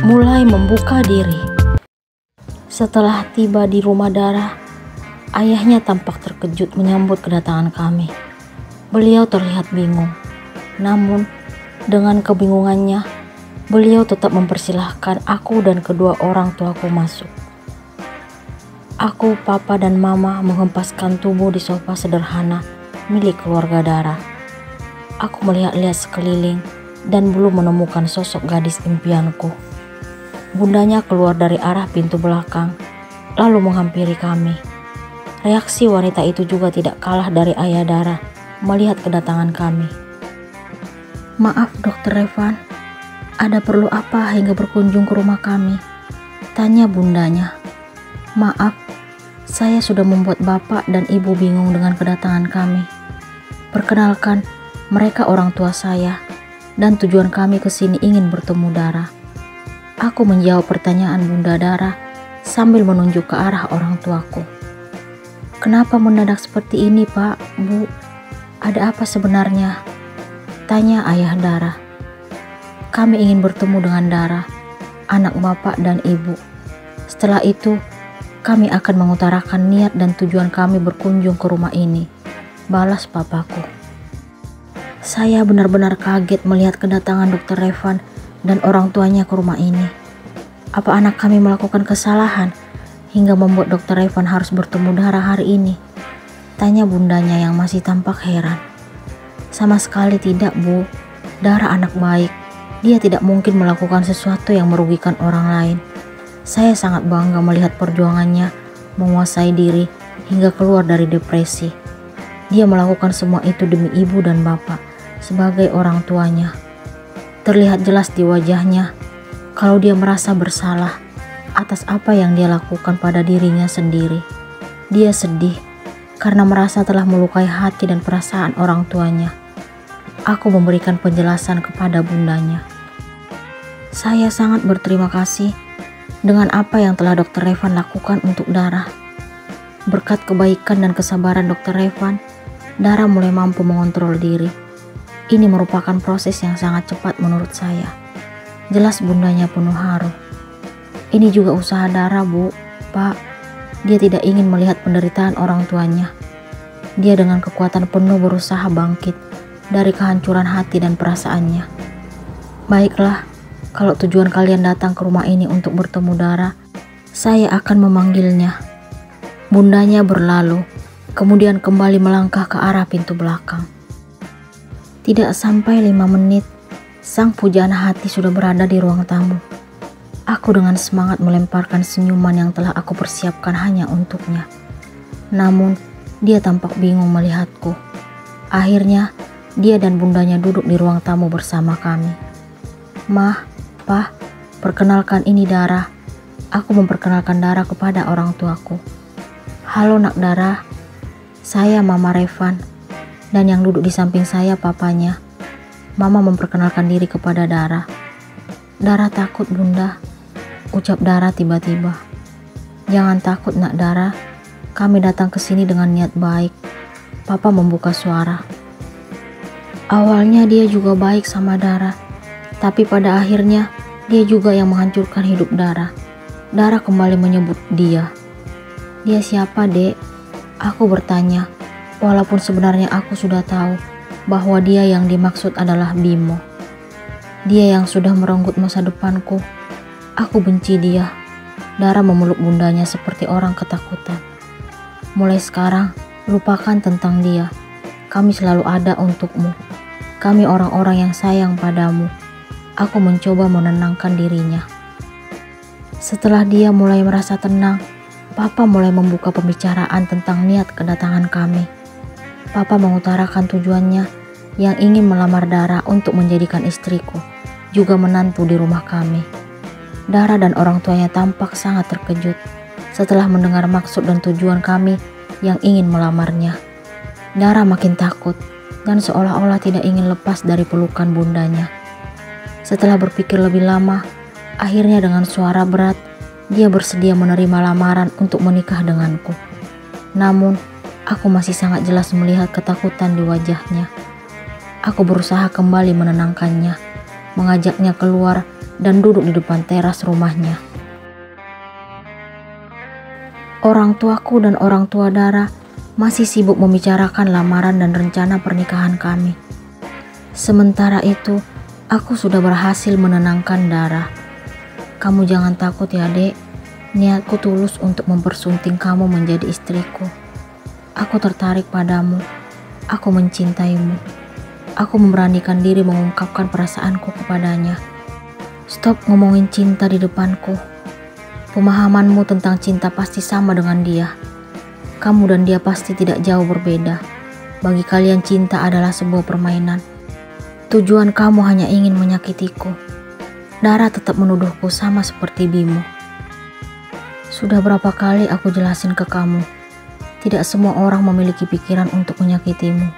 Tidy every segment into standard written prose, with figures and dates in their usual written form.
mulai membuka diri. Setelah tiba di rumah Dara, ayahnya tampak terkejut menyambut kedatangan kami. Beliau terlihat bingung, namun dengan kebingungannya, beliau tetap mempersilahkan aku dan kedua orang tuaku masuk. Aku, papa, dan mama menghempaskan tubuh di sofa sederhana milik keluarga Dara. Aku melihat-lihat sekeliling dan belum menemukan sosok gadis impianku. Bundanya keluar dari arah pintu belakang, lalu menghampiri kami. Reaksi wanita itu juga tidak kalah dari ayah Dara melihat kedatangan kami. "Maaf Dokter Revan, ada perlu apa hingga berkunjung ke rumah kami?" tanya bundanya. "Maaf, saya sudah membuat bapak dan ibu bingung dengan kedatangan kami. Perkenalkan, mereka orang tua saya, dan tujuan kami ke sini ingin bertemu Dara." Aku menjawab pertanyaan Bunda Dara sambil menunjuk ke arah orang tuaku. "Kenapa mendadak seperti ini, Pak, Bu? Ada apa sebenarnya?" tanya ayah Dara. "Kami ingin bertemu dengan Dara, anak bapak dan ibu. Setelah itu, kami akan mengutarakan niat dan tujuan kami berkunjung ke rumah ini," balas papaku. Saya benar-benar kaget melihat kedatangan Dokter Revan dan orang tuanya ke rumah ini. Apa anak kami melakukan kesalahan hingga membuat Dokter Revan harus bertemu Dara hari ini? Tanya bundanya yang masih tampak heran. "Sama sekali tidak, Bu. Dara anak baik. Dia tidak mungkin melakukan sesuatu yang merugikan orang lain. Saya sangat bangga melihat perjuangannya menguasai diri hingga keluar dari depresi. Dia melakukan semua itu demi ibu dan bapak sebagai orang tuanya. Terlihat jelas di wajahnya kalau dia merasa bersalah atas apa yang dia lakukan pada dirinya sendiri. Dia sedih karena merasa telah melukai hati dan perasaan orang tuanya." Aku memberikan penjelasan kepada bundanya. "Saya sangat berterima kasih dengan apa yang telah Dokter Revan lakukan untuk Dara. Berkat kebaikan dan kesabaran Dokter Revan, Dara mulai mampu mengontrol diri. Ini merupakan proses yang sangat cepat menurut saya," jelas bundanya penuh haru. "Ini juga usaha Dara, Bu, Pak. Dia tidak ingin melihat penderitaan orang tuanya. Dia dengan kekuatan penuh berusaha bangkit dari kehancuran hati dan perasaannya. Baiklah, kalau tujuan kalian datang ke rumah ini untuk bertemu Dara, saya akan memanggilnya." Bundanya berlalu, kemudian kembali melangkah ke arah pintu belakang. Tidak sampai 5 menit, sang pujaan hati sudah berada di ruang tamu. Aku dengan semangat melemparkan senyuman yang telah aku persiapkan hanya untuknya. Namun, dia tampak bingung melihatku. Akhirnya, dia dan bundanya duduk di ruang tamu bersama kami. "Mah, Pah, perkenalkan ini Dara." Aku memperkenalkan Dara kepada orang tuaku. "Halo Nak Dara, saya Mama Revan, dan yang duduk di samping saya papanya." Mama memperkenalkan diri kepada Dara. "Dara takut Bunda," ucap Dara tiba-tiba. "Jangan takut Nak Dara, kami datang ke sini dengan niat baik." Papa membuka suara. Awalnya dia juga baik sama Dara, tapi pada akhirnya dia juga yang menghancurkan hidup Dara. Dara kembali menyebut dia. "Dia siapa, Dek?" Aku bertanya, walaupun sebenarnya aku sudah tahu bahwa dia yang dimaksud adalah Bimo. Dia yang sudah merenggut masa depanku. Aku benci dia. Dara memeluk bundanya seperti orang ketakutan. "Mulai sekarang, lupakan tentang dia. Kami selalu ada untukmu. Kami orang-orang yang sayang padamu." Aku mencoba menenangkan dirinya. Setelah dia mulai merasa tenang, Papa mulai membuka pembicaraan tentang niat kedatangan kami. Papa mengutarakan tujuannya yang ingin melamar Dara untuk menjadikan istriku, juga menantu di rumah kami. Dara dan orang tuanya tampak sangat terkejut setelah mendengar maksud dan tujuan kami yang ingin melamarnya. Dara makin takut dan seolah-olah tidak ingin lepas dari pelukan bundanya. Setelah berpikir lebih lama, akhirnya dengan suara berat, dia bersedia menerima lamaran untuk menikah denganku. Namun, aku masih sangat jelas melihat ketakutan di wajahnya. Aku berusaha kembali menenangkannya, mengajaknya keluar dan duduk di depan teras rumahnya. Orang tuaku dan orang tua Dara masih sibuk membicarakan lamaran dan rencana pernikahan kami. Sementara itu, aku sudah berhasil menenangkan Dara. "Kamu jangan takut ya, Dek. Niatku tulus untuk mempersunting kamu menjadi istriku. Aku tertarik padamu. Aku mencintaimu. Aku memberanikan diri mengungkapkan perasaanku kepadanya. Stop ngomongin cinta di depanku. Pemahamanmu tentang cinta pasti sama dengan dia. Kamu dan dia pasti tidak jauh berbeda. Bagi kalian cinta adalah sebuah permainan. Tujuan kamu hanya ingin menyakitiku." Dara tetap menuduhku sama seperti Bimo. "Sudah berapa kali aku jelasin ke kamu, tidak semua orang memiliki pikiran untuk menyakitimu.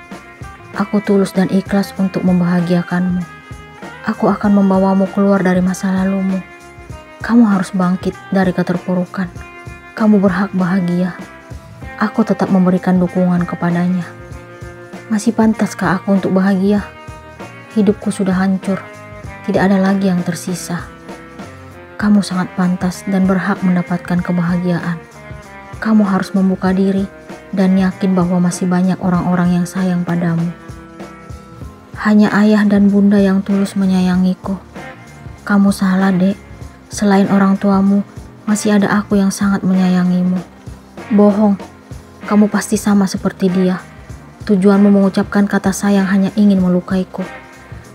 Aku tulus dan ikhlas untuk membahagiakanmu. Aku akan membawamu keluar dari masa lalumu. Kamu harus bangkit dari keterpurukan. Kamu berhak bahagia." Aku tetap memberikan dukungan kepadanya. Masih pantaskah aku untuk bahagia? Hidupku sudah hancur. Tidak ada lagi yang tersisa. Kamu sangat pantas dan berhak mendapatkan kebahagiaan. Kamu harus membuka diri dan yakin bahwa masih banyak orang-orang yang sayang padamu. Hanya ayah dan bunda yang tulus menyayangiku. Kamu salah, Dek. Selain orang tuamu, masih ada aku yang sangat menyayangimu. Bohong. Kamu pasti sama seperti dia. Tujuanmu mengucapkan kata sayang hanya ingin melukaiku.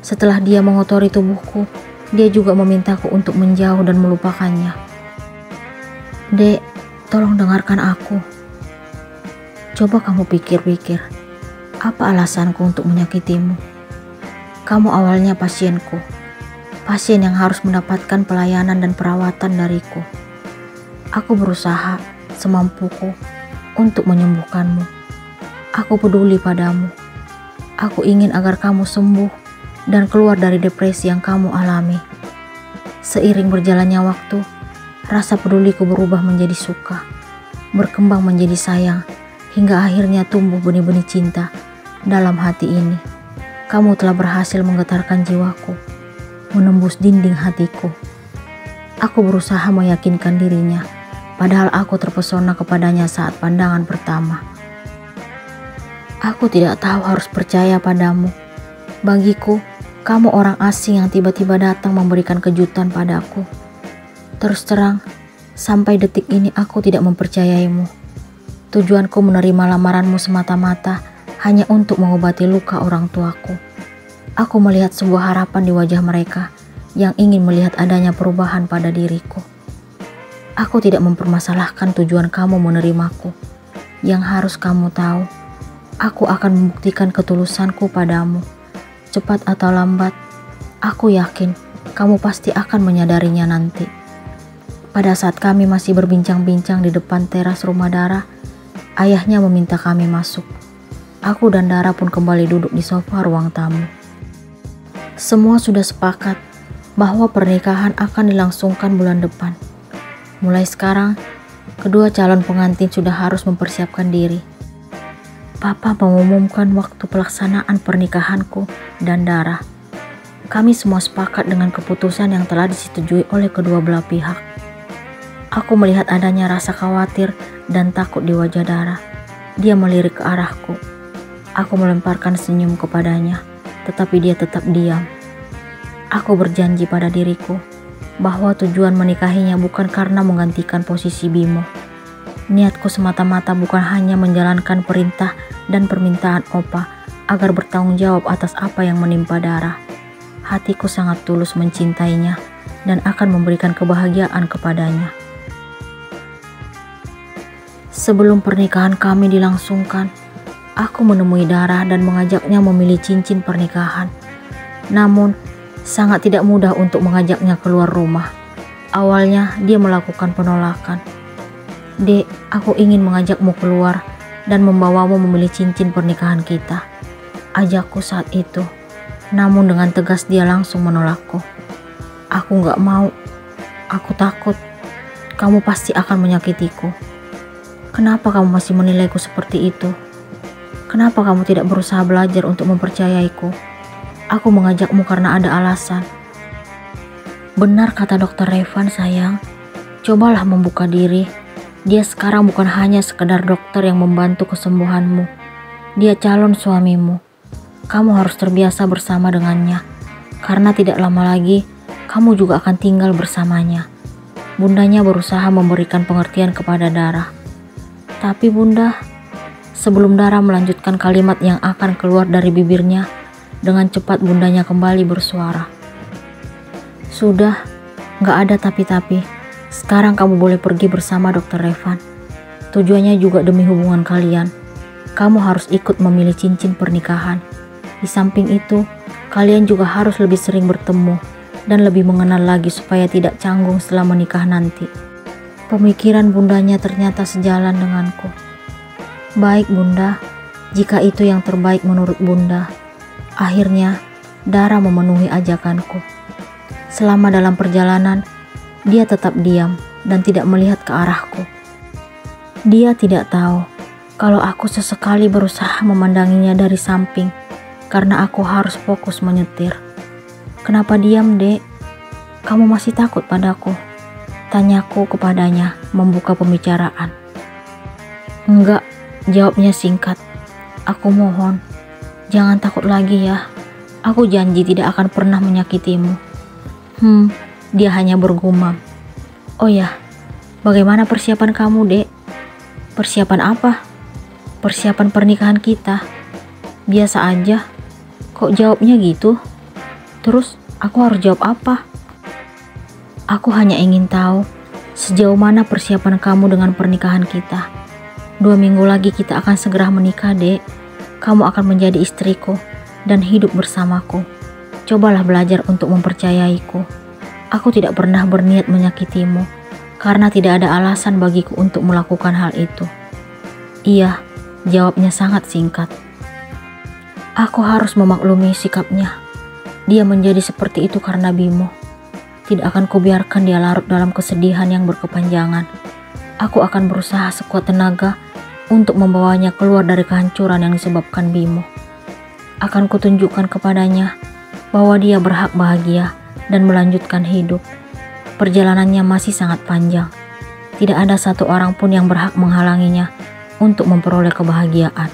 Setelah dia mengotori tubuhku, dia juga memintaku untuk menjauh dan melupakannya. Dek, tolong dengarkan aku. Coba kamu pikir-pikir, apa alasanku untuk menyakitimu? Kamu awalnya pasienku, pasien yang harus mendapatkan pelayanan dan perawatan dariku. Aku berusaha semampuku untuk menyembuhkanmu. Aku peduli padamu. Aku ingin agar kamu sembuh dan keluar dari depresi yang kamu alami. Seiring berjalannya waktu, rasa peduliku berubah menjadi suka, berkembang menjadi sayang, hingga akhirnya tumbuh benih-benih cinta dalam hati ini. Kamu telah berhasil menggetarkan jiwaku, menembus dinding hatiku. Aku berusaha meyakinkan dirinya, padahal aku terpesona kepadanya saat pandangan pertama. Aku tidak tahu harus percaya padamu. Bagiku, kamu orang asing yang tiba-tiba datang memberikan kejutan padaku. Terus terang, sampai detik ini aku tidak mempercayaimu. Tujuanku menerima lamaranmu semata-mata hanya untuk mengobati luka orang tuaku. Aku melihat sebuah harapan di wajah mereka yang ingin melihat adanya perubahan pada diriku. Aku tidak mempermasalahkan tujuan kamu menerimaku. Yang harus kamu tahu, aku akan membuktikan ketulusanku padamu. Cepat atau lambat, aku yakin kamu pasti akan menyadarinya nanti. Pada saat kami masih berbincang-bincang di depan teras rumah Dara, ayahnya meminta kami masuk. Aku dan Dara pun kembali duduk di sofa ruang tamu. Semua sudah sepakat bahwa pernikahan akan dilangsungkan bulan depan. Mulai sekarang, kedua calon pengantin sudah harus mempersiapkan diri. Papa mengumumkan waktu pelaksanaan pernikahanku dan Dara. Kami semua sepakat dengan keputusan yang telah disetujui oleh kedua belah pihak. Aku melihat adanya rasa khawatir dan takut di wajah Dara. Dia melirik ke arahku. Aku melemparkan senyum kepadanya, tetapi dia tetap diam. Aku berjanji pada diriku bahwa tujuan menikahinya bukan karena menggantikan posisi Bimo. Niatku semata-mata bukan hanya menjalankan perintah dan permintaan Opa agar bertanggung jawab atas apa yang menimpa Dara. Hatiku sangat tulus mencintainya dan akan memberikan kebahagiaan kepadanya. Sebelum pernikahan kami dilangsungkan, aku menemui Dara dan mengajaknya memilih cincin pernikahan. Namun, sangat tidak mudah untuk mengajaknya keluar rumah. Awalnya dia melakukan penolakan. Dek, aku ingin mengajakmu keluar dan membawamu memilih cincin pernikahan kita, ajakku saat itu. Namun dengan tegas dia langsung menolakku. Aku gak mau. Aku takut. Kamu pasti akan menyakitiku. Kenapa kamu masih menilaiku seperti itu? Kenapa kamu tidak berusaha belajar untuk mempercayaiku? Aku mengajakmu karena ada alasan. Benar kata dokter Revan sayang, cobalah membuka diri. Dia sekarang bukan hanya sekedar dokter yang membantu kesembuhanmu. Dia calon suamimu. Kamu harus terbiasa bersama dengannya, karena tidak lama lagi kamu juga akan tinggal bersamanya. Bundanya berusaha memberikan pengertian kepada Dara. Tapi Bunda, sebelum Dara melanjutkan kalimat yang akan keluar dari bibirnya, dengan cepat bundanya kembali bersuara. Sudah, gak ada tapi-tapi. Sekarang kamu boleh pergi bersama dokter Revan. Tujuannya juga demi hubungan kalian. Kamu harus ikut memilih cincin pernikahan. Di samping itu, kalian juga harus lebih sering bertemu dan lebih mengenal lagi supaya tidak canggung setelah menikah nanti. Pemikiran bundanya ternyata sejalan denganku. Baik Bunda, jika itu yang terbaik menurut Bunda. Akhirnya, Dara memenuhi ajakanku. Selama dalam perjalanan, dia tetap diam dan tidak melihat ke arahku. Dia tidak tahu kalau aku sesekali berusaha memandanginya dari samping karena aku harus fokus menyetir. Kenapa diam, Dek? Kamu masih takut padaku? Tanyaku kepadanya membuka pembicaraan. Enggak, jawabnya singkat. Aku mohon, jangan takut lagi ya. Aku janji tidak akan pernah menyakitimu. Dia hanya bergumam. Oh ya, bagaimana persiapan kamu, Dek? Persiapan apa? Persiapan pernikahan kita. Biasa aja. Kok jawabnya gitu? Terus aku harus jawab apa? Aku hanya ingin tahu sejauh mana persiapan kamu dengan pernikahan kita. 2 minggu lagi kita akan segera menikah, Dek. Kamu akan menjadi istriku dan hidup bersamaku. Cobalah belajar untuk mempercayaiku. Aku tidak pernah berniat menyakitimu, karena tidak ada alasan bagiku untuk melakukan hal itu. Iya, jawabnya sangat singkat. Aku harus memaklumi sikapnya. Dia menjadi seperti itu karena Bimo. Tidak akan kubiarkan dia larut dalam kesedihan yang berkepanjangan. Aku akan berusaha sekuat tenaga untuk membawanya keluar dari kehancuran yang disebabkan Bimo. Akan kutunjukkan kepadanya bahwa dia berhak bahagia dan melanjutkan hidup. Perjalanannya masih sangat panjang. Tidak ada satu orang pun yang berhak menghalanginya untuk memperoleh kebahagiaan.